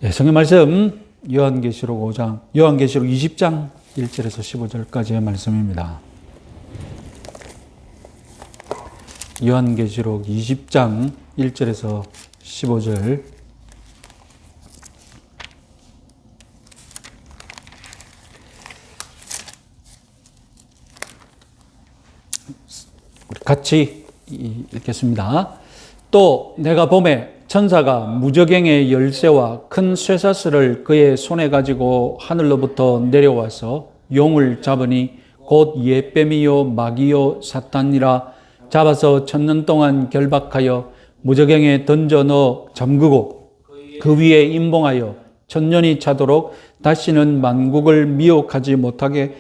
예, 성경 말씀 요한계시록 5장, 요한계시록 20장 1절에서 15절까지의 말씀입니다. 요한계시록 20장 1절에서 15절. 우리 같이 읽겠습니다. 또 내가 봄에 천사가 무저갱의 열쇠와 큰 쇠사슬을 그의 손에 가지고 하늘로부터 내려와서 용을 잡으니 곧 예뱀이요 마귀요 사탄이라 잡아서 1000년 동안 결박하여 무저갱에 던져 넣어 잠그고 그 위에 임봉하여 1000년이 차도록 다시는 만국을 미혹하지 못하게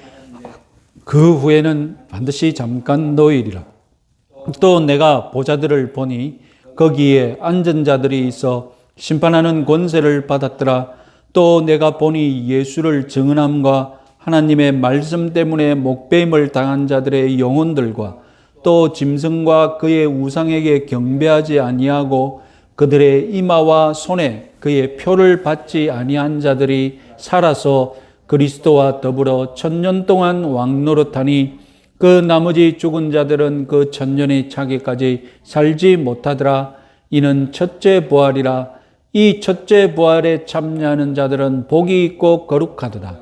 그 후에는 반드시 잠깐 놓이리라. 또 내가 보좌들을 보니 거기에 앉은 자들이 있어 심판하는 권세를 받았더라. 또 내가 보니 예수를 증언함과 하나님의 말씀 때문에 목배임을 당한 자들의 영혼들과 또 짐승과 그의 우상에게 경배하지 아니하고 그들의 이마와 손에 그의 표를 받지 아니한 자들이 살아서 그리스도와 더불어 1000년 동안 왕노릇하니 그 나머지 죽은 자들은 그 1000년의 차기까지 살지 못하더라. 이는 첫째 부활이라. 이 첫째 부활에 참여하는 자들은 복이 있고 거룩하도다.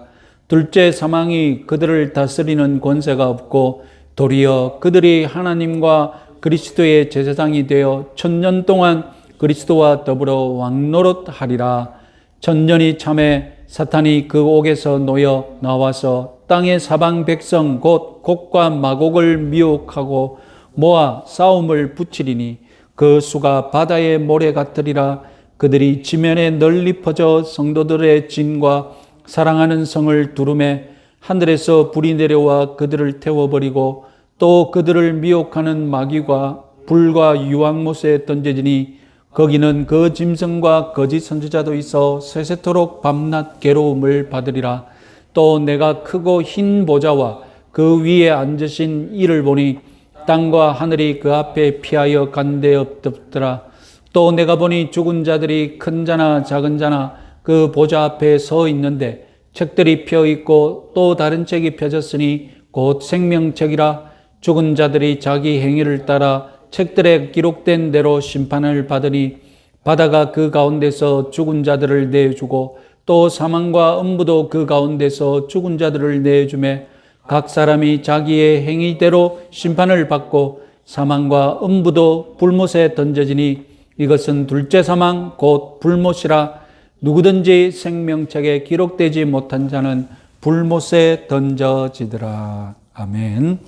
둘째 사망이 그들을 다스리는 권세가 없고 도리어 그들이 하나님과 그리스도의 제사장이 되어 1000년 동안 그리스도와 더불어 왕노릇하리라. 1000년이 참에 사탄이 그 옥에서 놓여 나와서 땅의 사방 백성 곧 곡과 마곡을 미혹하고 모아 싸움을 붙이리니 그 수가 바다의 모래 같으리라. 그들이 지면에 널리 퍼져 성도들의 진과 사랑하는 성을 두루매 하늘에서 불이 내려와 그들을 태워버리고 또 그들을 미혹하는 마귀와 불과 유황못에 던져지니 거기는 그 짐승과 거짓 선지자도 있어 세세토록 밤낮 괴로움을 받으리라. 또 내가 크고 흰 보좌와 그 위에 앉으신 이를 보니 땅과 하늘이 그 앞에 피하여 간데 없더라. 또 내가 보니 죽은 자들이 큰 자나 작은 자나 그 보좌 앞에 서 있는데 책들이 펴 있고 또 다른 책이 펴졌으니 곧 생명책이라. 죽은 자들이 자기 행위를 따라 책들에 기록된 대로 심판을 받으니 바다가 그 가운데서 죽은 자들을 내주고 또 사망과 음부도 그 가운데서 죽은 자들을 내주매 각 사람이 자기의 행위대로 심판을 받고 사망과 음부도 불못에 던져지니 이것은 둘째 사망 곧 불못이라. 누구든지 생명책에 기록되지 못한 자는 불못에 던져지더라. 아멘.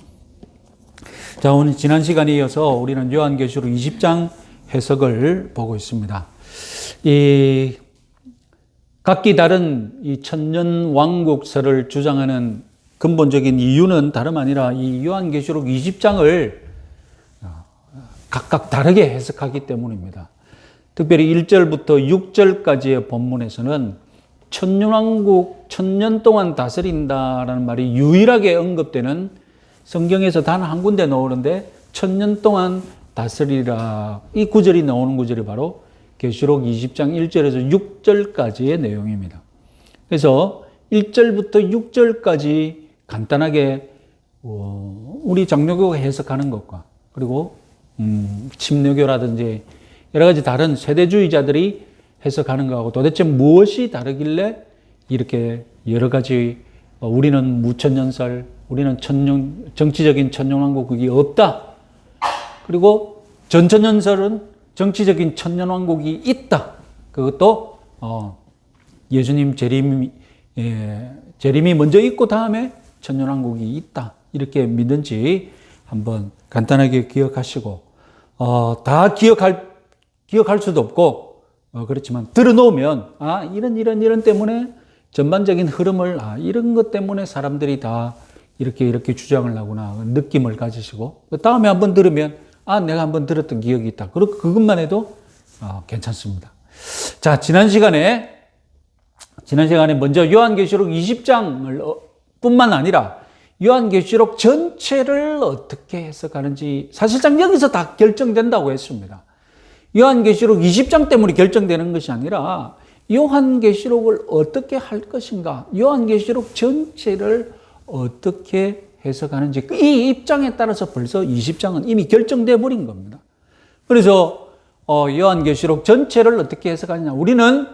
자, 오늘 지난 시간에 이어서 우리는 요한계시록 20장 해석을 보고 있습니다. 이 각기 다른 이 천년 왕국설을 주장하는 근본적인 이유는 다름 아니라 이 요한계시록 20장을 각각 다르게 해석하기 때문입니다. 특별히 1절부터 6절까지의 본문에서는 천년왕국, 1000년 동안 다스린다라는 말이 유일하게 언급되는, 성경에서 단 한 군데 나오는데 1000년 동안 다스리라, 이 구절이 나오는 구절이 바로 계시록 20장 1절에서 6절까지의 내용입니다. 그래서 1절부터 6절까지 간단하게 우리 장로교가 해석하는 것과 그리고 침례교라든지 여러 가지 다른 세대주의자들이 해석하는 것하고 도대체 무엇이 다르길래 이렇게 여러 가지 우리는 무천년설, 우리는 정치적인 천년왕국이 없다. 그리고 전천년설은 정치적인 천년왕국이 있다. 그것도 예수님 재림이 먼저 있고 다음에 천년왕국이 있다. 이렇게 믿는지 한번 간단하게 기억하시고 다 기억할 수도 없고 그렇지만 들어놓으면 이런 때문에 전반적인 흐름을 이런 것 때문에 사람들이 다 이렇게 주장을 하구나 느낌을 가지시고 다음에 한번 들으면 내가 한번 들었던 기억이 있다. 그것만 해도 괜찮습니다. 자, 지난 시간에 먼저 요한계시록 20장을 뿐만 아니라 요한계시록 전체를 어떻게 해석하는지 사실상 여기서 다 결정된다고 했습니다. 요한계시록 20장 때문에 결정되는 것이 아니라 요한계시록을 어떻게 할 것인가? 요한계시록 전체를 어떻게 해석하는지 이 입장에 따라서 벌써 20장은 이미 결정돼 버린 겁니다. 그래서 요한계시록 전체를 어떻게 해석하느냐? 우리는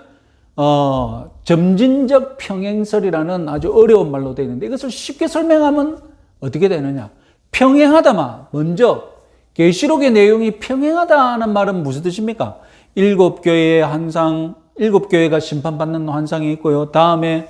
점진적 평행설이라는 아주 어려운 말로 되어 있는데 이것을 쉽게 설명하면 어떻게 되느냐? 평행하다마 먼저 계시록의 내용이 평행하다는 말은 무슨 뜻입니까? 일곱 교회의 환상, 일곱 교회가 심판받는 환상이 있고요. 다음에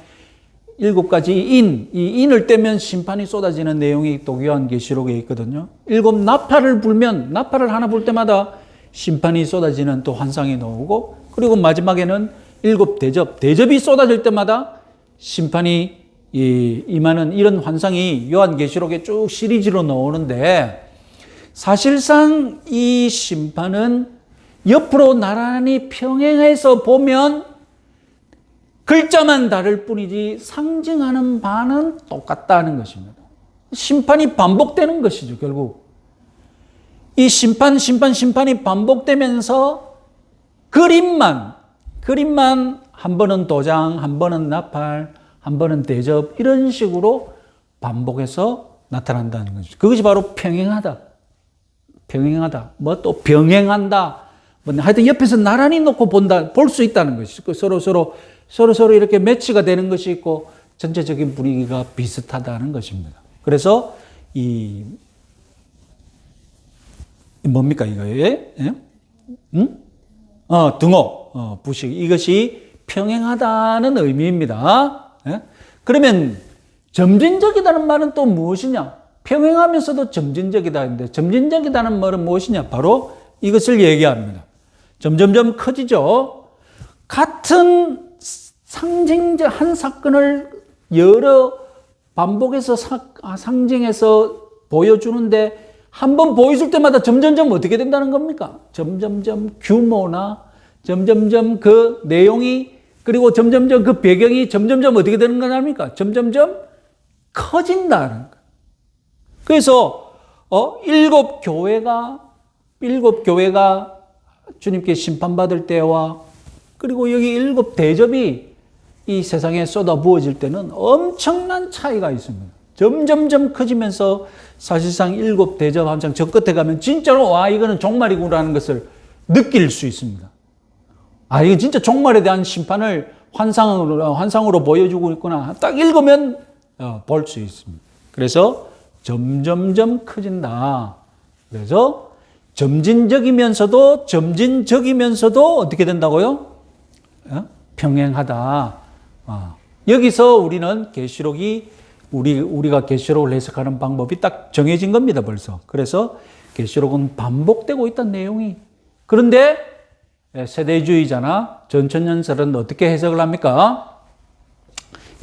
일곱 가지 이 인을 떼면 심판이 쏟아지는 내용이 또 요한계시록에 있거든요. 일곱 나팔을 불면 나팔을 하나 불 때마다 심판이 쏟아지는 또 환상이 나오고, 그리고 마지막에는 일곱 대접이 쏟아질 때마다 심판이 임하는 이런 환상이 요한계시록에 쭉 시리즈로 나오는데, 사실상 이 심판은 옆으로 나란히 평행해서 보면 글자만 다를 뿐이지 상징하는 바는 똑같다는 것입니다. 심판이 반복되는 것이죠, 결국. 이 심판이 반복되면서 그림만 한 번은 도장, 한 번은 나팔, 한 번은 대접, 이런 식으로 반복해서 나타난다는 거죠. 그것이 바로 평행하다. 뭐 또 병행한다. 뭐 하여튼 옆에서 나란히 놓고 볼 수 있다는 것이죠. 서로 이렇게 매치가 되는 것이 있고 전체적인 분위기가 비슷하다는 것입니다. 그래서 뭡니까 이거에? 등호, 부식, 이것이 평행하다는 의미입니다. 예? 그러면 점진적이다는 말은 또 무엇이냐? 평행하면서도 점진적이다는데, 점진적이다는 말은 무엇이냐? 바로 이것을 얘기합니다. 점점점 커지죠. 같은 상징적 한 사건을 여러 반복해서 상징해서 보여주는데, 한 번 보여줄 때마다 점점점 어떻게 된다는 겁니까? 점점점 규모나 점점점 그 내용이, 그리고 점점점 그 배경이 점점점 어떻게 되는 거냐입니까? 점점점 커진다는 거예요. 그래서 일곱 교회가 주님께 심판받을 때와, 그리고 여기 일곱 대접이 이 세상에 쏟아 부어질 때는 엄청난 차이가 있습니다. 점점점 커지면서 사실상 일곱 대접 함장 저 끝에 가면 진짜로 이거는 종말이구나라는 것을 느낄 수 있습니다. 이건 진짜 종말에 대한 심판을 환상으로 보여주고 있구나. 딱 읽으면 볼 수 있습니다. 그래서 점점점 커진다. 그래서 점진적이면서도 어떻게 된다고요? 평행하다. 여기서 우리는 계시록이 우리가 계시록을 해석하는 방법이 딱 정해진 겁니다, 벌써. 그래서 계시록은 반복되고 있다는 내용이. 그런데 세대주의자나 전천년설은 어떻게 해석을 합니까?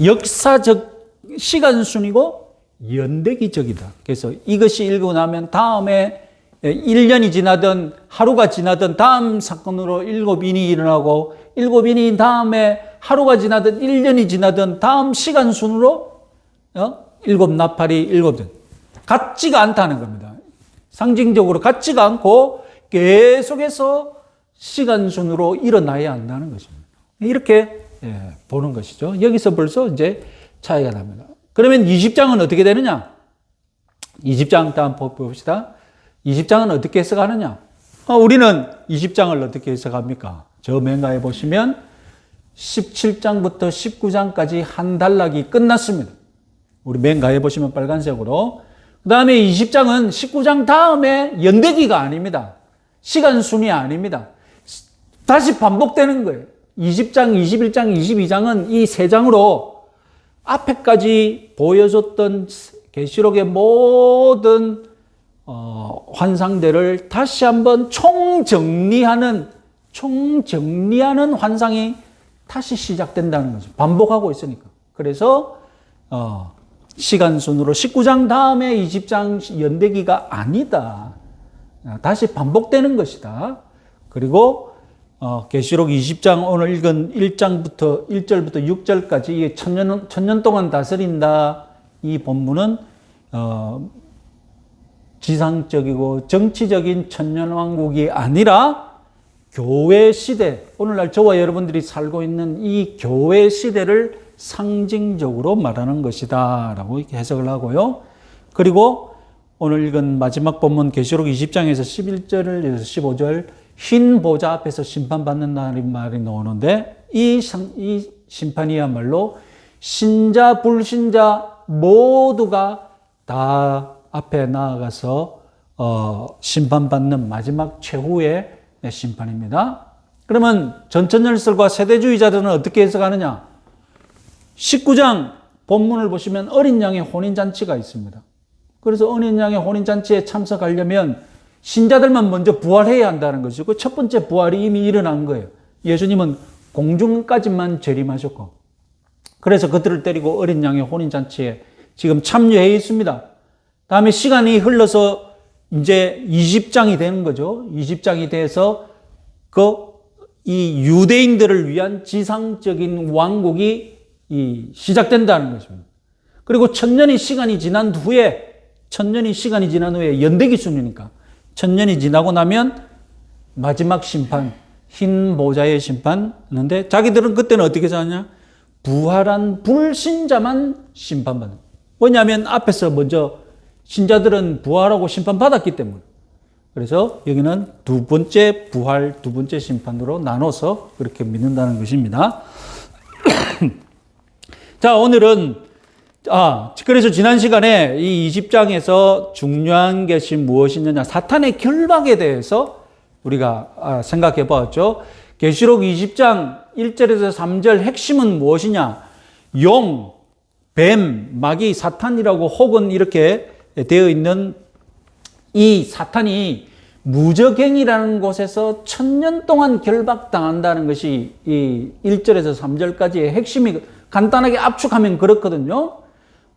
역사적 시간순이고 연대기적이다. 그래서 이것이 읽고 나면 다음에 1년이 지나든 하루가 지나든 다음 사건으로 일곱 인이 일어나고, 일곱 인이 다음에 하루가 지나든 1년이 지나든 다음 시간순으로 일곱 나팔이 같지가 않다는 겁니다. 상징적으로 같지가 않고 계속해서 시간순으로 일어나야 한다는 것입니다. 이렇게 보는 것이죠. 여기서 벌써 이제 차이가 납니다. 그러면 20장은 어떻게 되느냐? 20장 다음 봅시다. 20장은 어떻게 해석하느냐? 우리는 20장을 어떻게 해석합니까? 저 맨가에 보시면 17장부터 19장까지 한 단락이 끝났습니다. 우리 맨가에 보시면 빨간색으로. 그 다음에 20장은 19장 다음에 연대기가 아닙니다. 시간순이 아닙니다. 다시 반복되는 거예요. 20장, 21장, 22장은 이 세 장으로 앞에까지 보여줬던 계시록의 모든 환상들을 다시 한번 총정리하는 환상이 다시 시작된다는 거죠. 반복하고 있으니까. 그래서 시간순으로 19장 다음에 20장 연대기가 아니다. 다시 반복되는 것이다. 그리고 계시록 20장 오늘 읽은 1절부터 6절까지 천년 동안 다스린다. 이 본문은 지상적이고 정치적인 천년왕국이 아니라 교회 시대, 오늘날 저와 여러분들이 살고 있는 이 교회 시대를 상징적으로 말하는 것이다 라고 이렇게 해석을 하고요. 그리고 오늘 읽은 마지막 본문 계시록 20장에서 11절에서 15절 흰 보좌 앞에서 심판받는다는 말이 나오는데 이 심판이야말로 신자 불신자 모두가 다 앞에 나아가서 심판받는 마지막 최후의 심판입니다. 그러면 전천열설과 세대주의자들은 어떻게 해석하느냐? 19장 본문을 보시면 어린 양의 혼인잔치가 있습니다. 그래서 어린 양의 혼인잔치에 참석하려면 신자들만 먼저 부활해야 한다는 것이고 첫 번째 부활이 이미 일어난 거예요. 예수님은 공중까지만 재림하셨고 그래서 그들을 데리고 어린 양의 혼인잔치에 지금 참여해 있습니다. 다음에 시간이 흘러서 이제 20장이 되는 거죠. 20장이 돼서 이 유대인들을 위한 지상적인 왕국이 시작된다는 것입니다. 그리고 천년이 시간이 지난 후에 연대기순이니까 천년이 지나고 나면 마지막 심판, 흰 보좌의 심판 하는데 자기들은 그때는 어떻게 사냐? 부활한 불신자만 심판받는. 왜냐하면 앞에서 먼저 신자들은 부활하고 심판받았기 때문에. 그래서 여기는 두 번째 부활, 두 번째 심판으로 나눠서 그렇게 믿는다는 것입니다. 자, 오늘은 그래서 지난 시간에 이 20장에서 중요한 것이 무엇이냐, 사탄의 결박에 대해서 우리가 생각해 보았죠. 계시록 20장 1절에서 3절 핵심은 무엇이냐? 용, 뱀, 마귀, 사탄이라고 혹은 이렇게 되어 있는 이 사탄이 무저갱이라는 곳에서 1000년 동안 결박당한다는 것이 이 1절에서 3절까지의 핵심이 간단하게 압축하면 그렇거든요.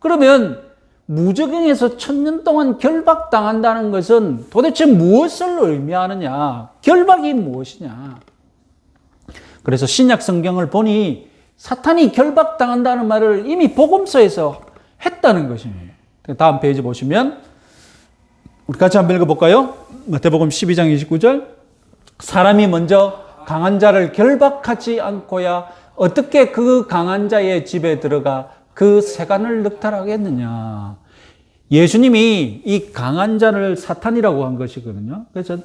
그러면 무저갱에서 1000년 동안 결박당한다는 것은 도대체 무엇을 의미하느냐? 결박이 무엇이냐? 그래서 신약 성경을 보니 사탄이 결박당한다는 말을 이미 복음서에서 했다는 것입니다. 다음 페이지 보시면 우리 같이 한번 읽어볼까요? 마태복음 12장 29절 사람이 먼저 강한 자를 결박하지 않고야 어떻게 그 강한 자의 집에 들어가 그 세간을 늑탈하겠느냐. 예수님이 이 강한 자를 사탄이라고 한 것이거든요. 그래서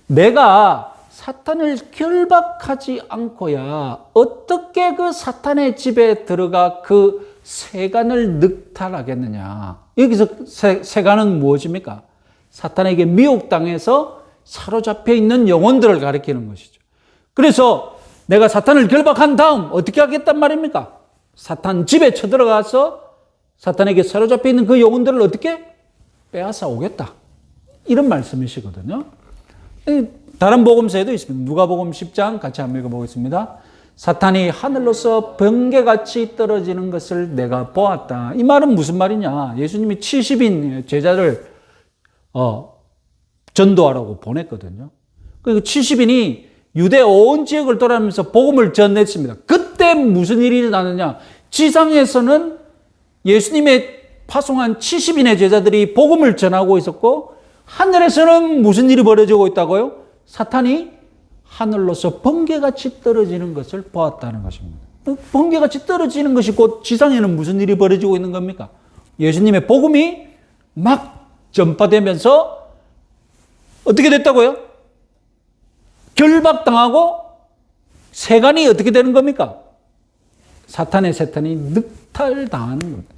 내가 사탄을 결박하지 않고야 어떻게 그 사탄의 집에 들어가 그 세간을 늑탈하겠느냐. 여기서 세간은 무엇입니까? 사탄에게 미혹당해서 사로잡혀 있는 영혼들을 가리키는 것이죠. 그래서 내가 사탄을 결박한 다음 어떻게 하겠단 말입니까? 사탄 집에 쳐들어가서 사탄에게 사로잡혀 있는 그 영혼들을 어떻게 빼앗아 오겠다. 이런 말씀이시거든요. 다른 복음서에도 있습니다. 누가복음 10장 같이 한번 읽어보겠습니다. 사탄이 하늘로서 번개같이 떨어지는 것을 내가 보았다. 이 말은 무슨 말이냐? 예수님이 70인 제자를 전도하라고 보냈거든요. 그리고 70인이 유대 온 지역을 돌아다니면서 복음을 전했습니다. 그때 무슨 일이 일어나느냐? 지상에서는 예수님의 파송한 70인의 제자들이 복음을 전하고 있었고 하늘에서는 무슨 일이 벌어지고 있다고요? 사탄이 하늘로서 번개같이 떨어지는 것을 보았다는 것입니다. 번개같이 떨어지는 것이 곧 지상에는 무슨 일이 벌어지고 있는 겁니까? 예수님의 복음이 막 전파되면서 어떻게 됐다고요? 결박당하고 세간이 어떻게 되는 겁니까? 사탄의 세탄이 늑탈당하는 겁니다.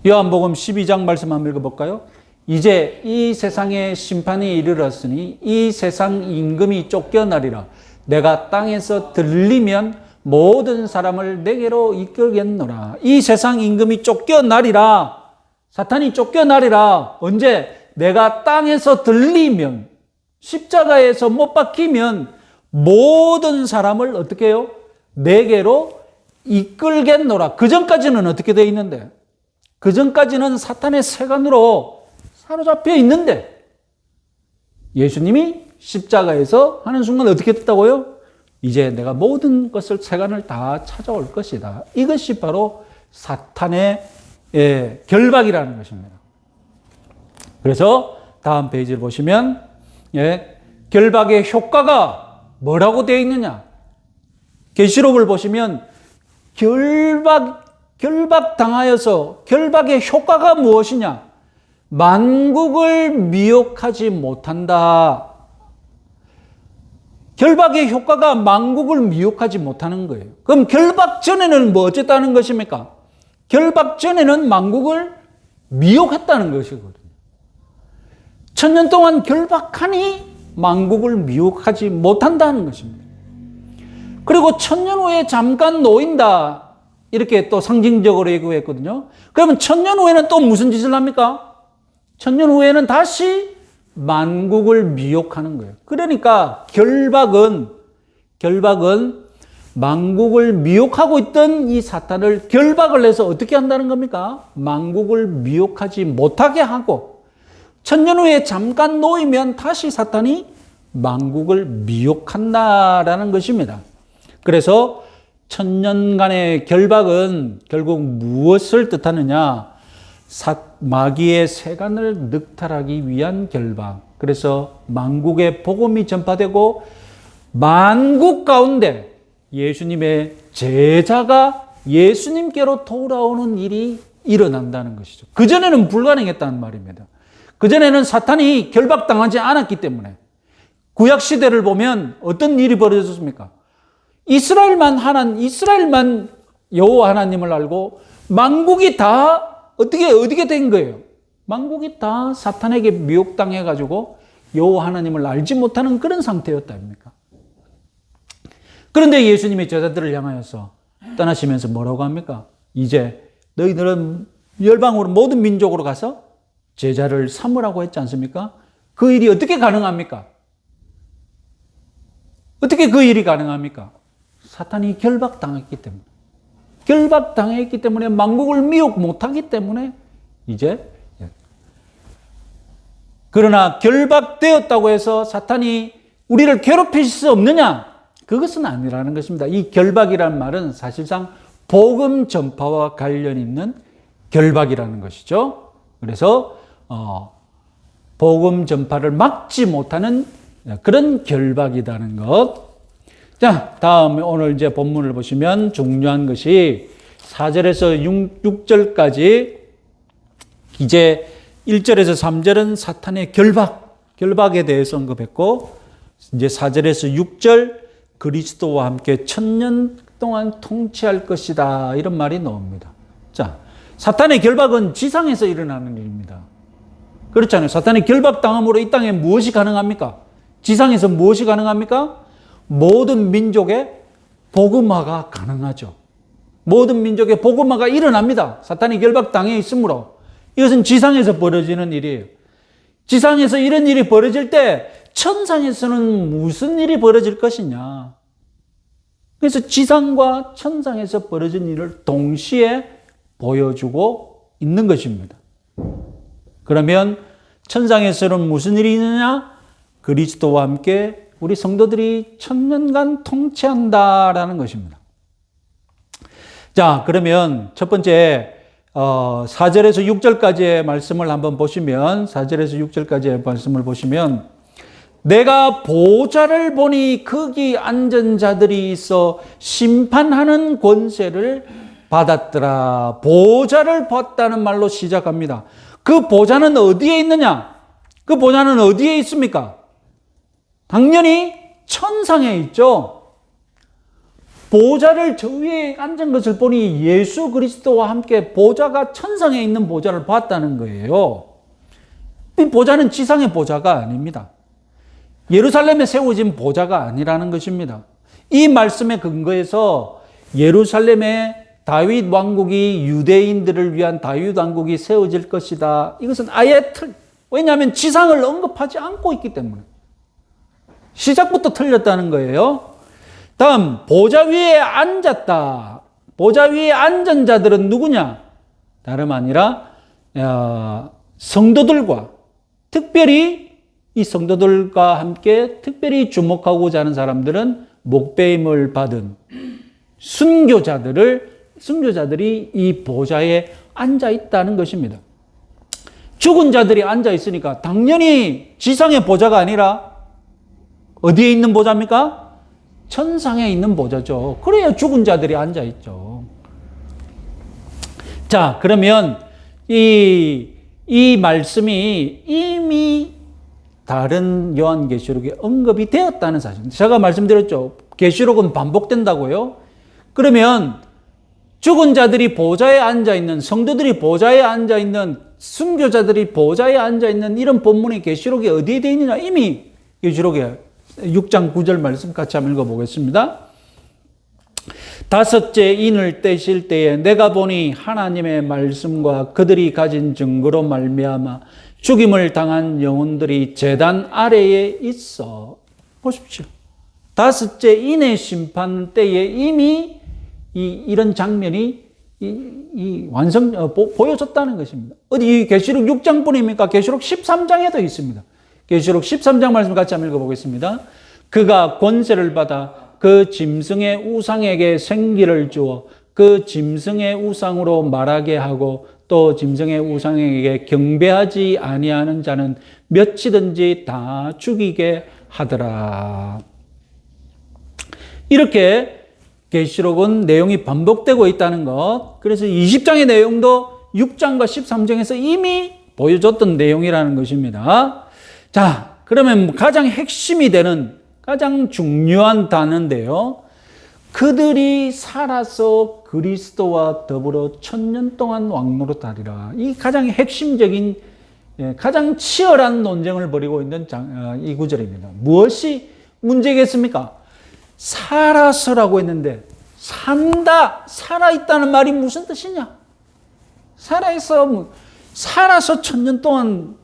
요한복음 12장 말씀 한번 읽어볼까요? 이제 이 세상에 심판이 이르렀으니 이 세상 임금이 쫓겨나리라. 내가 땅에서 들리면 모든 사람을 내게로 이끌겠노라. 이 세상 임금이 쫓겨나리라. 사탄이 쫓겨나리라. 언제? 내가 땅에서 들리면, 십자가에서 못 박히면 모든 사람을 어떻게 해요? 내게로 이끌겠노라. 그 전까지는 어떻게 되어 있는데? 그 전까지는 사탄의 세간으로 사로잡혀 있는데 예수님이 십자가에서 하는 순간 어떻게 됐다고요? 이제 내가 모든 것을 세간을 다 찾아올 것이다. 이것이 바로 사탄의 결박이라는 것입니다. 그래서 다음 페이지를 보시면 결박의 효과가 뭐라고 되어 있느냐? 계시록을 보시면 결박당하여서 결박의 효과가 무엇이냐? 만국을 미혹하지 못한다. 결박의 효과가 만국을 미혹하지 못하는 거예요. 그럼 결박 전에는 뭐 어쨌다는 것입니까? 결박 전에는 만국을 미혹했다는 것이거든요. 1000년 동안 결박하니 만국을 미혹하지 못한다는 것입니다. 그리고 1000년 후에 잠깐 놓인다. 이렇게 또 상징적으로 얘기했거든요. 그러면 1000년 후에는 또 무슨 짓을 합니까? 1000년 후에는 다시 만국을 미혹하는 거예요. 그러니까 결박은 만국을 미혹하고 있던 이 사탄을 결박을 해서 어떻게 한다는 겁니까? 만국을 미혹하지 못하게 하고 1000년 후에 잠깐 놓이면 다시 사탄이 만국을 미혹한다라는 것입니다. 그래서 1000년간의 결박은 결국 무엇을 뜻하느냐? 마귀의 세간을 늑탈하기 위한 결박. 그래서 만국의 복음이 전파되고 만국 가운데 예수님의 제자가 예수님께로 돌아오는 일이 일어난다는 것이죠. 그전에는 불가능했다는 말입니다. 그전에는 사탄이 결박당하지 않았기 때문에 구약시대를 보면 어떤 일이 벌어졌습니까? 이스라엘만 여호와 하나님을 알고 만국이 다 어떻게 된 거예요? 만국이 다 사탄에게 미혹당해가지고 여호와 하나님을 알지 못하는 그런 상태였다 아닙니까? 그런데 예수님이 제자들을 향하여서 떠나시면서 뭐라고 합니까? 이제 너희들은 열방으로 모든 민족으로 가서 제자를 삼으라고 했지 않습니까? 그 일이 어떻게 가능합니까? 어떻게 그 일이 가능합니까? 사탄이 결박당했기 때문에 만국을 미혹 못하기 때문에 이제 그러나 결박되었다고 해서 사탄이 우리를 괴롭힐 수 없느냐? 그것은 아니라는 것입니다. 이 결박이라는 말은 사실상 복음 전파와 관련 있는 결박이라는 것이죠. 그래서 복음 전파를 막지 못하는 그런 결박이라는 것. 자, 다음에 오늘 이제 본문을 보시면 중요한 것이 4절에서 6절까지 이제 1절에서 3절은 사탄의 결박에 대해서 언급했고 이제 4절에서 6절 그리스도와 함께 1000년 동안 통치할 것이다. 이런 말이 나옵니다. 자, 사탄의 결박은 지상에서 일어나는 일입니다. 그렇잖아요. 사탄의 결박당함으로 이 땅에 무엇이 가능합니까? 지상에서 무엇이 가능합니까? 모든 민족의 복음화가 가능하죠. 모든 민족의 복음화가 일어납니다. 사탄이 결박당해 있으므로. 이것은 지상에서 벌어지는 일이에요. 지상에서 이런 일이 벌어질 때 천상에서는 무슨 일이 벌어질 것이냐. 그래서 지상과 천상에서 벌어진 일을 동시에 보여주고 있는 것입니다. 그러면 천상에서는 무슨 일이 있느냐? 그리스도와 함께 우리 성도들이 1000년간 통치한다라는 것입니다. 자, 그러면 첫 번째 4절에서 6절까지의 말씀을 한번 보시면 4절에서 6절까지의 말씀을 보시면 내가 보좌를 보니 거기 앉은 자들이 있어 심판하는 권세를 받았더라. 보좌를 봤다는 말로 시작합니다. 그 보좌는 어디에 있느냐? 그 보좌는 어디에 있습니까? 당연히 천상에 있죠. 보좌를 저 위에 앉은 것을 보니 예수 그리스도와 함께 보좌가 천상에 있는 보좌를 봤다는 거예요. 이 보좌는 지상의 보좌가 아닙니다. 예루살렘에 세워진 보좌가 아니라는 것입니다. 이 말씀에 근거해서 예루살렘에 다윗 왕국이 유대인들을 위한 다윗 왕국이 세워질 것이다. 이것은 아예 왜냐하면 지상을 언급하지 않고 있기 때문에. 시작부터 틀렸다는 거예요. 다음, 보좌 위에 앉았다. 보좌 위에 앉은 자들은 누구냐? 다름 아니라 성도들과 특별히 이 성도들과 함께 특별히 주목하고자 하는 사람들은 목배임을 받은 순교자들이 이 보좌에 앉아 있다는 것입니다. 죽은 자들이 앉아 있으니까 당연히 지상의 보좌가 아니라 어디에 있는 보좌입니까? 천상에 있는 보좌죠. 그래야 죽은 자들이 앉아 있죠. 자, 그러면 이 말씀이 이미 다른 요한계시록에 언급이 되었다는 사실. 제가 말씀드렸죠. 계시록은 반복된다고요. 그러면 죽은 자들이 보좌에 앉아 있는, 성도들이 보좌에 앉아 있는, 순교자들이 보좌에 앉아 있는 이런 본문의 계시록이 어디에 되어 있느냐? 이미 계시록에 6장 9절 말씀 같이 한번 읽어보겠습니다. 다섯째 인을 떼실 때에 내가 보니 하나님의 말씀과 그들이 가진 증거로 말미암아 죽임을 당한 영혼들이 제단 아래에 있어. 보십시오. 다섯째 인의 심판 때에 이미 이런 장면이 보여졌다는 것입니다. 어디 계시록 6장뿐입니까? 계시록 13장에도 있습니다. 계시록 13장 말씀 같이 한번 읽어보겠습니다. 그가 권세를 받아 그 짐승의 우상에게 생기를 주어 그 짐승의 우상으로 말하게 하고 또 짐승의 우상에게 경배하지 아니하는 자는 몇이든지 다 죽이게 하더라. 이렇게 계시록은 내용이 반복되고 있다는 것. 그래서 20장의 내용도 6장과 13장에서 이미 보여줬던 내용이라는 것입니다. 자, 그러면 가장 핵심이 되는 가장 중요한 단어인데요. 그들이 살아서 그리스도와 더불어 1000년 동안 왕노릇하리라. 이 가장 핵심적인, 가장 치열한 논쟁을 벌이고 있는 이 구절입니다. 무엇이 문제겠습니까? 살아서라고 했는데 산다, 살아있다는 말이 무슨 뜻이냐? 살아서 1000년 동안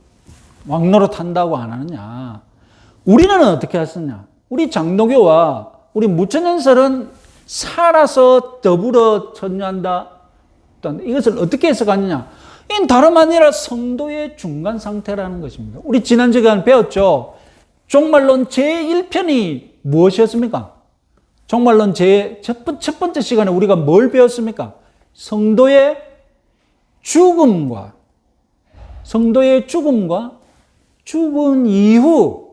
왕노릇한다고 안 하느냐? 우리는 어떻게 했었냐? 우리 장로교와 우리 무천연설은 살아서 더불어 천년한다. 이것을 어떻게 해석하느냐? 이건 다름 아니라 성도의 중간 상태라는 것입니다. 우리 지난 시간 배웠죠? 종말론 제1편이 무엇이었습니까? 종말론 첫 번째 시간에 우리가 뭘 배웠습니까? 성도의 죽음과 죽은 이후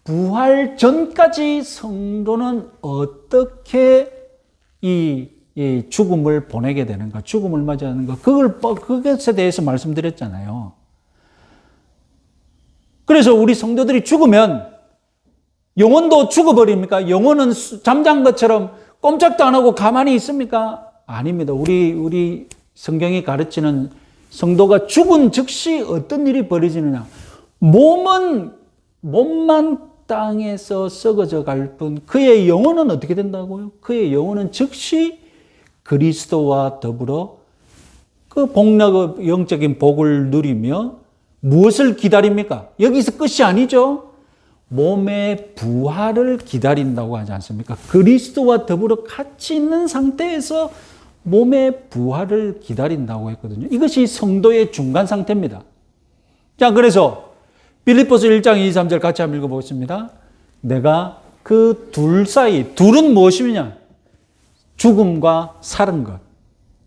부활 전까지 성도는 어떻게 이 죽음을 보내게 되는가, 죽음을 맞이하는가, 그것에 대해서 말씀드렸잖아요. 그래서 우리 성도들이 죽으면 영혼도 죽어버립니까? 영혼은 잠잔 것처럼 꼼짝도 안 하고 가만히 있습니까? 아닙니다. 우리 성경이 가르치는 성도가 죽은 즉시 어떤 일이 벌어지느냐. 몸만 땅에서 썩어져 갈 뿐 그의 영혼은 어떻게 된다고요? 그의 영혼은 즉시 그리스도와 더불어 그 복락의 영적인 복을 누리며 무엇을 기다립니까? 여기서 끝이 아니죠. 몸의 부활을 기다린다고 하지 않습니까? 그리스도와 더불어 같이 있는 상태에서 몸의 부활을 기다린다고 했거든요. 이것이 성도의 중간 상태입니다. 자, 그래서 빌립보서 1장 2, 3절 같이 한번 읽어보겠습니다. 내가 그 둘 사이, 둘은 무엇이냐? 죽음과 사는 것,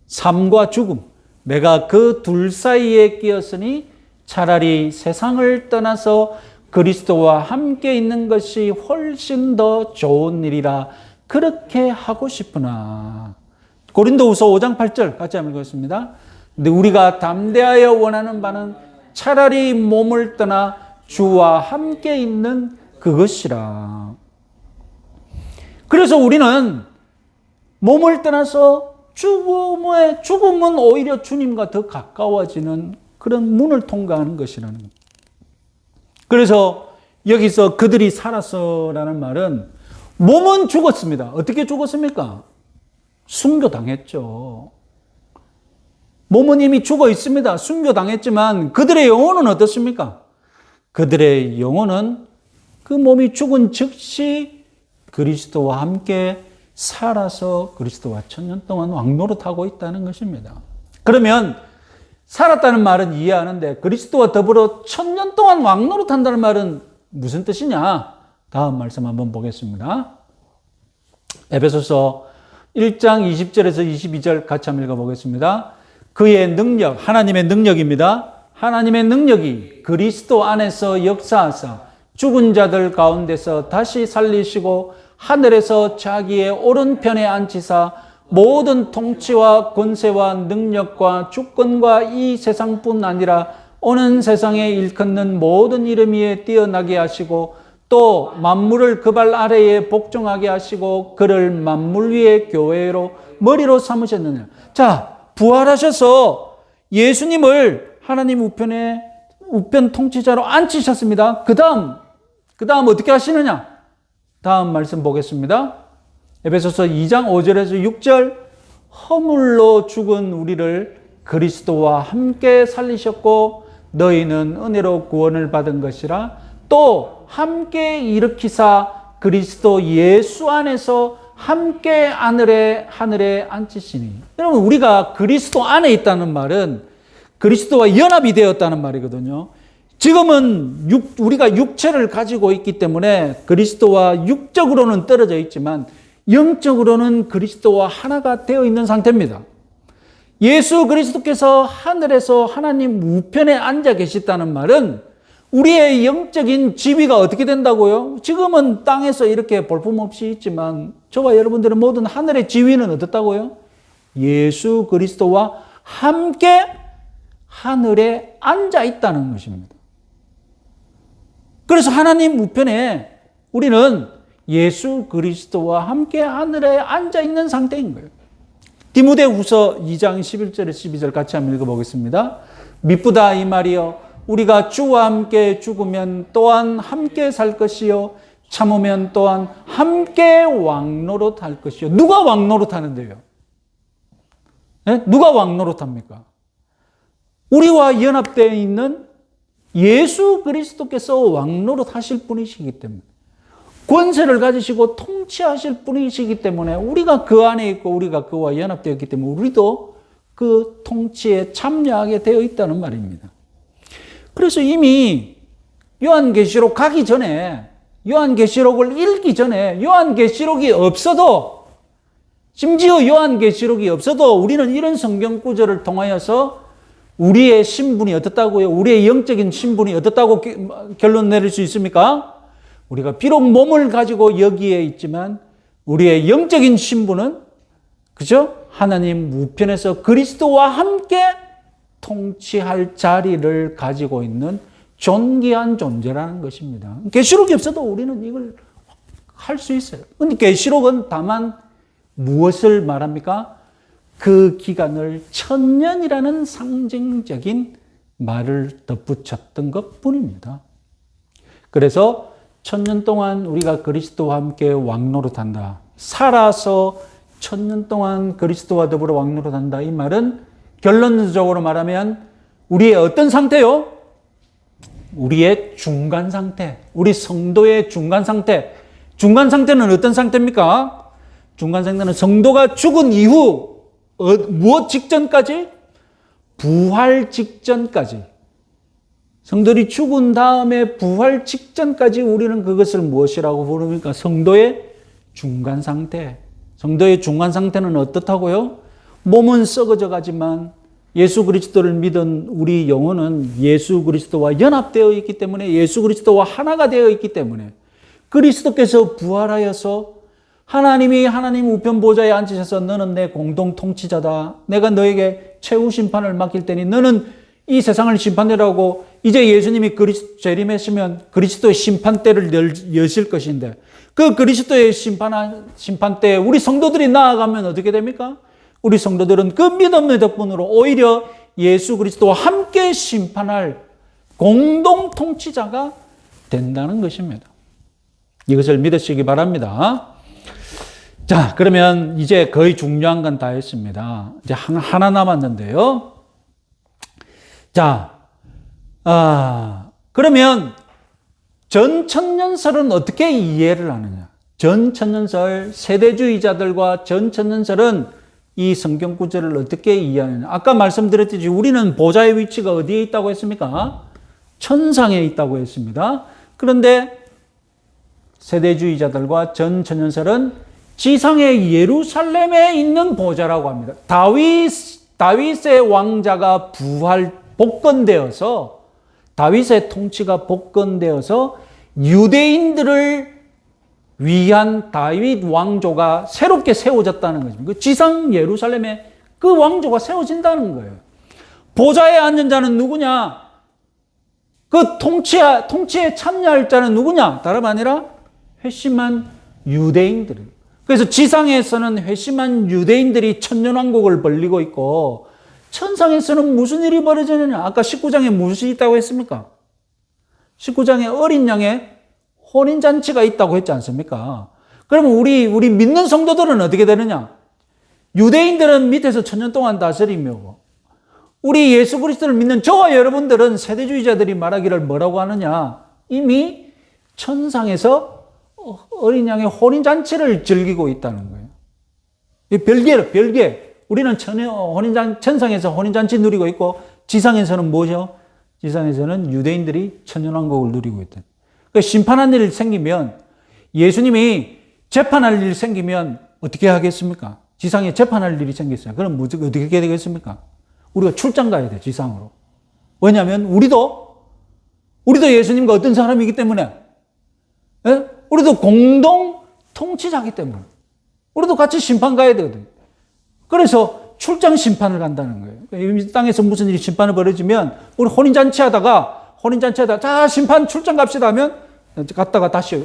삶과 죽음. 내가 그 둘 사이에 끼었으니 차라리 세상을 떠나서 그리스도와 함께 있는 것이 훨씬 더 좋은 일이라 그렇게 하고 싶으나. 고린도후서 5장 8절 같이 한번 읽겠습니다. 근데 우리가 담대하여 원하는 바는 차라리 몸을 떠나 주와 함께 있는 그것이라. 그래서 우리는 몸을 떠나서 죽음은 오히려 주님과 더 가까워지는 그런 문을 통과하는 것이라는 겁니다. 그래서 여기서 그들이 살았어라는 말은 몸은 죽었습니다. 어떻게 죽었습니까? 순교당했죠. 몸은 이미 죽어 있습니다. 순교당했지만 그들의 영혼은 어떻습니까? 그들의 영혼은 그 몸이 죽은 즉시 그리스도와 함께 살아서 그리스도와 1000년 동안 왕노릇하고 있다는 것입니다. 그러면 살았다는 말은 이해하는데 그리스도와 더불어 1000년 동안 왕노릇한다는 말은 무슨 뜻이냐? 다음 말씀 한번 보겠습니다. 에베소서 1장 20절에서 22절 같이 한번 읽어보겠습니다. 그의 능력, 하나님의 능력입니다. 하나님의 능력이 그리스도 안에서 역사하사 죽은 자들 가운데서 다시 살리시고 하늘에서 자기의 오른편에 앉히사 모든 통치와 권세와 능력과 주권과 이 세상뿐 아니라 오는 세상에 일컫는 모든 이름 위에 뛰어나게 하시고 또 만물을 그 발 아래에 복종하게 하시고 그를 만물 위의 교회로 머리로 삼으셨느냐. 자, 부활하셔서 예수님을 하나님 우편 통치자로 앉히셨습니다. 그 다음 어떻게 하시느냐? 다음 말씀 보겠습니다. 에베소서 2장 5절에서 6절. 허물로 죽은 우리를 그리스도와 함께 살리셨고 너희는 은혜로 구원을 받은 것이라. 또 함께 일으키사 그리스도 예수 안에서 함께 하늘에 앉히시니. 여러분, 우리가 그리스도 안에 있다는 말은 그리스도와 연합이 되었다는 말이거든요. 지금은 우리가 육체를 가지고 있기 때문에 그리스도와 육적으로는 떨어져 있지만 영적으로는 그리스도와 하나가 되어 있는 상태입니다. 예수 그리스도께서 하늘에서 하나님 우편에 앉아 계시다는 말은 우리의 영적인 지위가 어떻게 된다고요? 지금은 땅에서 이렇게 볼품없이 있지만 저와 여러분들은 모든 하늘의 지위는 어떻다고요? 예수 그리스도와 함께 하늘에 앉아 있다는 것입니다. 그래서 하나님 우편에 우리는 예수 그리스도와 함께 하늘에 앉아 있는 상태인 거예요. 디모데후서 2장 11절에 12절 같이 한번 읽어보겠습니다. 미쁘다 이 말이여 우리가 주와 함께 죽으면 또한 함께 살 것이요 참으면 또한 함께 왕노릇할 것이요. 누가 왕노릇하는데요? 네? 누가 왕노릇합니까? 우리와 연합되어 있는 예수 그리스도께서 왕노릇하실 분이시기 때문에 권세를 가지시고 통치하실 분이시기 때문에 우리가 그 안에 있고 우리가 그와 연합되었기 때문에 우리도 그 통치에 참여하게 되어 있다는 말입니다. 그래서 이미 요한계시록 가기 전에 요한계시록을 읽기 전에 요한계시록이 없어도 심지어 요한계시록이 없어도 우리는 이런 성경 구절을 통하여서 우리의 신분이 어떻다고요? 우리의 영적인 신분이 어떻다고 결론 내릴 수 있습니까? 우리가 비록 몸을 가지고 여기에 있지만 우리의 영적인 신분은 그죠? 하나님 우편에서 그리스도와 함께 통치할 자리를 가지고 있는 존귀한 존재라는 것입니다. 계시록이 없어도 우리는 이걸 할 수 있어요. 그런데 계시록은 다만 무엇을 말합니까? 그 기간을 1000년이라는 상징적인 말을 덧붙였던 것 뿐입니다. 그래서 1000년 동안 우리가 그리스도와 함께 왕노릇한다. 살아서 1000년 동안 그리스도와 더불어 왕노릇한다. 이 말은 결론적으로 말하면 우리의 어떤 상태요? 우리의 중간 상태. 우리 성도의 중간 상태. 중간 상태는 어떤 상태입니까? 중간 상태는 성도가 죽은 이후 무엇 직전까지? 부활 직전까지. 성도들이 죽은 다음에 부활 직전까지 우리는 그것을 무엇이라고 부릅니까? 성도의 중간 상태. 성도의 중간 상태는 어떻다고요? 몸은 썩어져 가지만 예수 그리스도를 믿은 우리 영혼은 예수 그리스도와 연합되어 있기 때문에 예수 그리스도와 하나가 되어 있기 때문에 그리스도께서 부활하여서 하나님이 하나님 우편 보좌에 앉으셔서 너는 내 공동 통치자다. 내가 너에게 최후 심판을 맡길 테니 너는 이 세상을 심판하라고 이제 예수님이 재림하시면 그리스도의 심판대를 여실 것인데 그 그리스도의 심판대에 우리 성도들이 나아가면 어떻게 됩니까? 우리 성도들은 그 믿음의 덕분으로 오히려 예수 그리스도와 함께 심판할 공동 통치자가 된다는 것입니다. 이것을 믿으시기 바랍니다. 자, 그러면 이제 거의 중요한 건 다 했습니다. 이제 하나 남았는데요. 자, 그러면 전천년설은 어떻게 이해를 하느냐? 전천년설, 세대주의자들과 전천년설은 이 성경 구절을 어떻게 이해하느냐? 아까 말씀드렸듯이 우리는 보좌의 위치가 어디에 있다고 했습니까? 천상에 있다고 했습니다. 그런데 세대주의자들과 전천년설은 지상의 예루살렘에 있는 보좌라고 합니다. 다윗의 왕자가 복권되어서 다윗의 통치가 복권되어서 유대인들을 위한 다윗 왕조가 새롭게 세워졌다는 거죠. 그 지상 예루살렘에 그 왕조가 세워진다는 거예요. 보좌에 앉은 자는 누구냐? 그 통치에 참여할 자는 누구냐? 다름 아니라 회심한 유대인들. 그래서 지상에서는 회심한 유대인들이 천년왕국을 벌리고 있고, 천상에서는 무슨 일이 벌어지느냐? 아까 19장에 무엇이 있다고 했습니까? 19장에 어린 양의 혼인잔치가 있다고 했지 않습니까? 그러면 우리 믿는 성도들은 어떻게 되느냐? 유대인들은 밑에서 천년 동안 다스리며, 우리 예수 그리스도를 믿는 저와 여러분들은 세대주의자들이 말하기를 뭐라고 하느냐? 이미 천상에서 어린 양의 혼인잔치를 즐기고 있다는 거예요. 별개. 우리는 천상에서 혼인잔치 누리고 있고, 지상에서는 뭐죠? 지상에서는 유대인들이 천년왕국을 누리고 있다. 그러니까 심판할 일 생기면, 예수님이 재판할 일 생기면 어떻게 하겠습니까? 지상에 재판할 일이 생겼어요. 그럼 어떻게 되겠습니까? 우리가 출장 가야 돼, 지상으로. 왜냐하면 우리도 예수님과 어떤 사람이기 때문에, 예? 우리도 공동 통치자이기 때문에, 우리도 같이 심판 가야 되거든요. 그래서 출장 심판을 간다는 거예요. 이 땅에서 무슨 일이 심판을 벌어지면, 우리 혼인잔치 하다가, 자, 심판 출장 갑시다 하면, 갔다가 다시,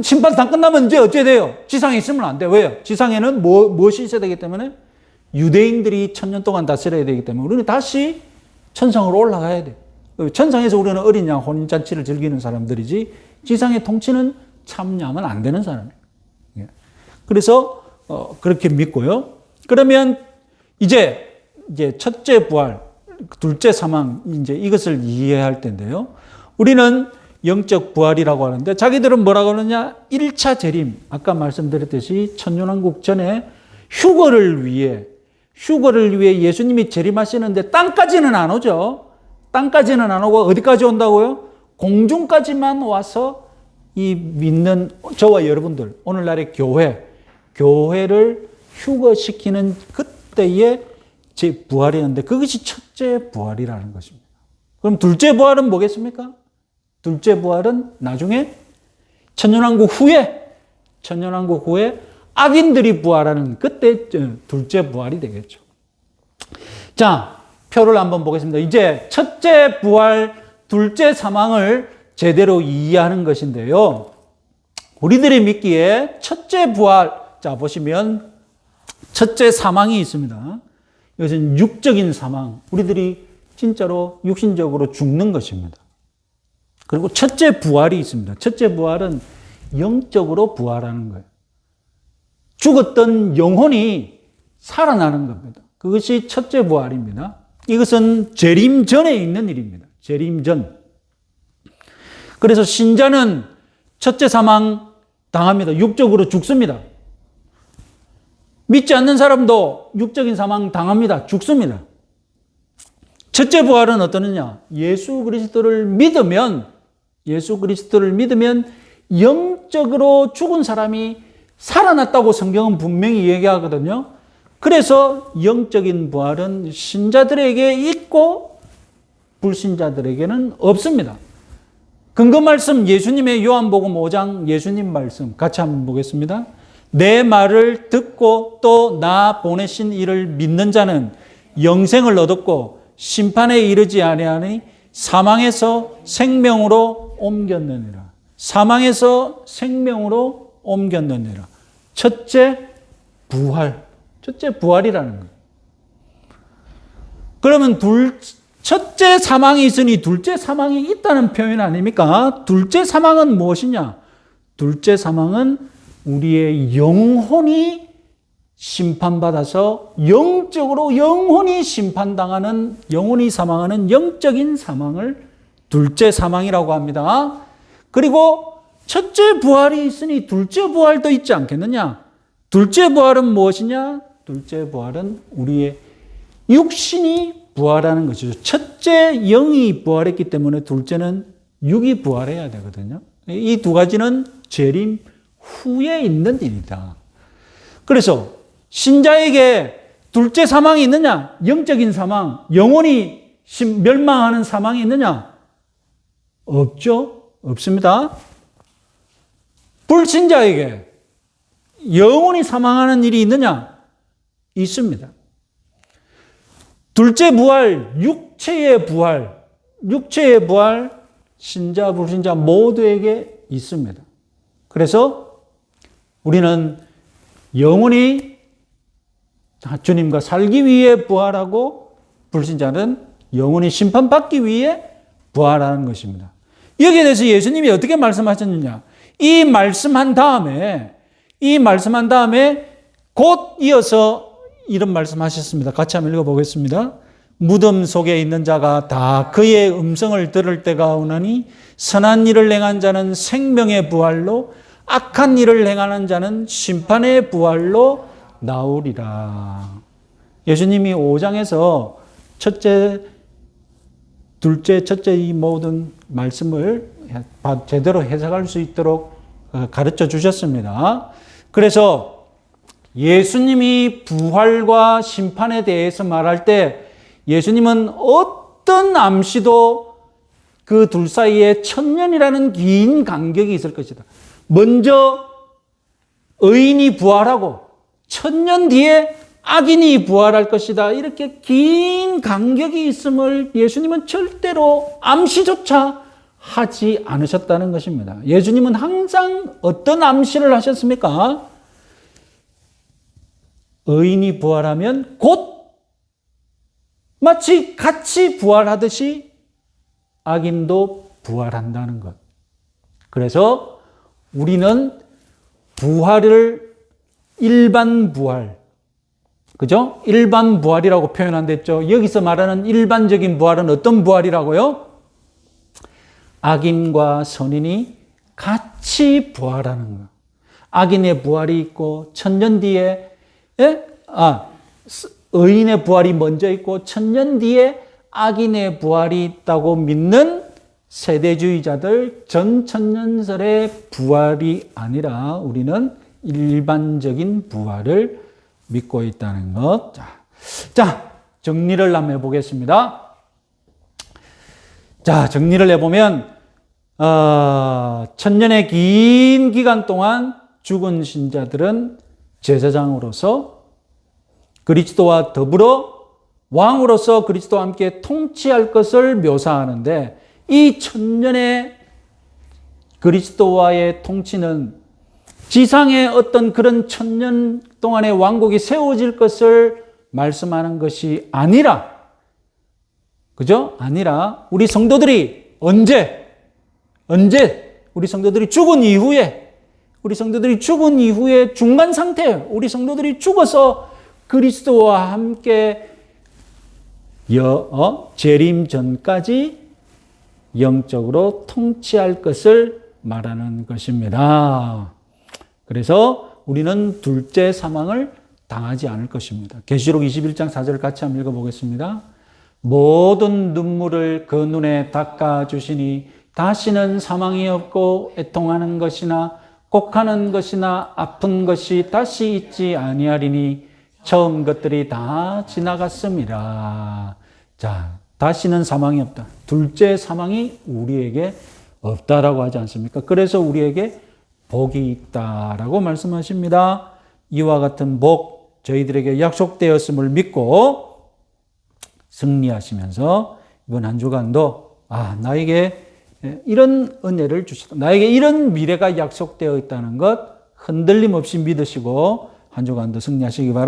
심판 다 끝나면 이제 어떻게 돼요? 지상에 있으면 안 돼요. 왜요? 지상에는 무엇이 있어야 되기 때문에? 유대인들이 천년 동안 다스려야 되기 때문에 우리는 다시 천상으로 올라가야 돼. 천상에서 우리는 어린 양 혼인잔치를 즐기는 사람들이지, 지상의 통치는 참여하면 안 되는 사람이에요. 그래서 그렇게 믿고요. 그러면 이제 첫째 부활, 둘째 사망, 이제 이것을 이해할 텐데요. 우리는 영적 부활이라고 하는데, 자기들은 뭐라고 하느냐? 1차 재림, 아까 말씀드렸듯이 천년왕국 전에 휴거를 위해 예수님이 재림하시는데 땅까지는 안 오죠. 땅까지는 안 오고 어디까지 온다고요? 공중까지만 와서 이 믿는 저와 여러분들, 오늘날의 교회를 휴거시키는 그때의 제 부활이었는데, 그것이 첫째 부활이라는 것입니다. 그럼 둘째 부활은 뭐겠습니까? 둘째 부활은 나중에 천년왕국 후에 악인들이 부활하는 그때 둘째 부활이 되겠죠. 자, 표를 한번 보겠습니다. 이제 첫째 부활, 둘째 사망을 제대로 이해하는 것인데요. 우리들이 믿기에 첫째 부활, 자, 보시면 첫째 사망이 있습니다. 이것은 육적인 사망, 우리들이 진짜로 육신적으로 죽는 것입니다. 그리고 첫째 부활이 있습니다. 첫째 부활은 영적으로 부활하는 거예요. 죽었던 영혼이 살아나는 겁니다. 그것이 첫째 부활입니다. 이것은 재림 전에 있는 일입니다. 재림 전. 그래서 신자는 첫째 사망 당합니다. 육적으로 죽습니다. 믿지 않는 사람도 육적인 사망 당합니다. 죽습니다. 첫째 부활은 어떠느냐? 예수 그리스도를 믿으면 영적으로 죽은 사람이 살아났다고 성경은 분명히 얘기하거든요. 그래서 영적인 부활은 신자들에게 있고 불신자들에게는 없습니다. 근거 말씀, 예수님의 요한복음 5장 예수님 말씀 같이 한번 보겠습니다. 내 말을 듣고 또 나 보내신 이를 믿는 자는 영생을 얻었고 심판에 이르지 아니하니 사망에서 생명으로 옮겼느니라. 사망에서 생명으로 옮겼느니라. 첫째 부활이라는 거예요. 그러면 첫째 사망이 있으니 둘째 사망이 있다는 표현 아닙니까? 둘째 사망은 무엇이냐? 둘째 사망은 우리의 영혼이 심판받아서 영적으로 영혼이 심판당하는, 영혼이 사망하는 영적인 사망을 둘째 사망이라고 합니다. 그리고 첫째 부활이 있으니 둘째 부활도 있지 않겠느냐? 둘째 부활은 무엇이냐? 둘째 부활은 우리의 육신이 부활하는 것이죠. 첫째 영이 부활했기 때문에 둘째는 육이 부활해야 되거든요. 이 두 가지는 재림 후에 있는 일이다. 그래서 신자에게 둘째 사망이 있느냐? 영적인 사망, 영혼이 멸망하는 사망이 있느냐? 없죠. 없습니다. 불신자에게 영원히 사망하는 일이 있느냐? 있습니다. 둘째 부활, 육체의 부활, 신자, 불신자 모두에게 있습니다. 그래서 우리는 영원히 주님과 살기 위해 부활하고, 불신자는 영원히 심판받기 위해 부활하는 것입니다. 여기에 대해서 예수님이 어떻게 말씀하셨느냐? 이 말씀한 다음에 곧 이어서 이런 말씀하셨습니다. 같이 한번 읽어보겠습니다. 무덤 속에 있는 자가 다 그의 음성을 들을 때가 오나니 선한 일을 행한 자는 생명의 부활로, 악한 일을 행하는 자는 심판의 부활로 나오리라. 예수님이 5장에서 첫째, 둘째, 첫째 이 모든 말씀을 제대로 해석할 수 있도록 가르쳐 주셨습니다. 그래서 예수님이 부활과 심판에 대해서 말할 때 예수님은 어떤 암시도 그 둘 사이에 1000년이라는 긴 간격이 있을 것이다. 먼저 의인이 부활하고 1000년 뒤에 악인이 부활할 것이다. 이렇게 긴 간격이 있음을 예수님은 절대로 암시조차 하지 않으셨다는 것입니다. 예수님은 항상 어떤 암시를 하셨습니까? 의인이 부활하면 곧 마치 같이 부활하듯이 악인도 부활한다는 것. 그래서 우리는 부활을 일반 부활, 그죠? 일반 부활이라고 표현한댔죠. 여기서 말하는 일반적인 부활은 어떤 부활이라고요? 악인과 선인이 같이 부활하는 것. 악인의 부활이 있고 1000년 뒤에 의인의 부활이 먼저 있고 1000년 뒤에 악인의 부활이 있다고 믿는 세대주의자들 전천년설의 부활이 아니라 우리는 일반적인 부활을 믿고 있다는 것. 자, 정리를 한번 해보겠습니다. 자, 정리를 해보면 1000년의 긴 기간 동안 죽은 신자들은 제사장으로서 그리스도와 더불어 왕으로서 그리스도와 함께 통치할 것을 묘사하는데, 이 1000년의 그리스도와의 통치는 지상에 어떤 그런 1000년 동안의 왕국이 세워질 것을 말씀하는 것이 아니라, 그죠? 아니라 우리 성도들이 언제 우리 성도들이 죽은 이후에 중간 상태, 우리 성도들이 죽어서 그리스도와 함께 재림 전까지 영적으로 통치할 것을 말하는 것입니다. 그래서 우리는 둘째 사망을 당하지 않을 것입니다. 계시록 21장 4절 같이 한번 읽어보겠습니다. 모든 눈물을 그 눈에 닦아주시니 다시는 사망이 없고 애통하는 것이나 곡하는 것이나 아픈 것이 다시 있지 아니하리니 처음 것들이 다 지나갔습니다. 자, 다시는 사망이 없다. 둘째 사망이 우리에게 없다라고 하지 않습니까? 그래서 우리에게 복이 있다라고 말씀하십니다. 이와 같은 복 저희들에게 약속되었음을 믿고 승리하시면서 이번 한 주간도 나에게 이런 은혜를 주시고 나에게 이런 미래가 약속되어 있다는 것 흔들림 없이 믿으시고 한 주간도 승리하시기 바랍니다.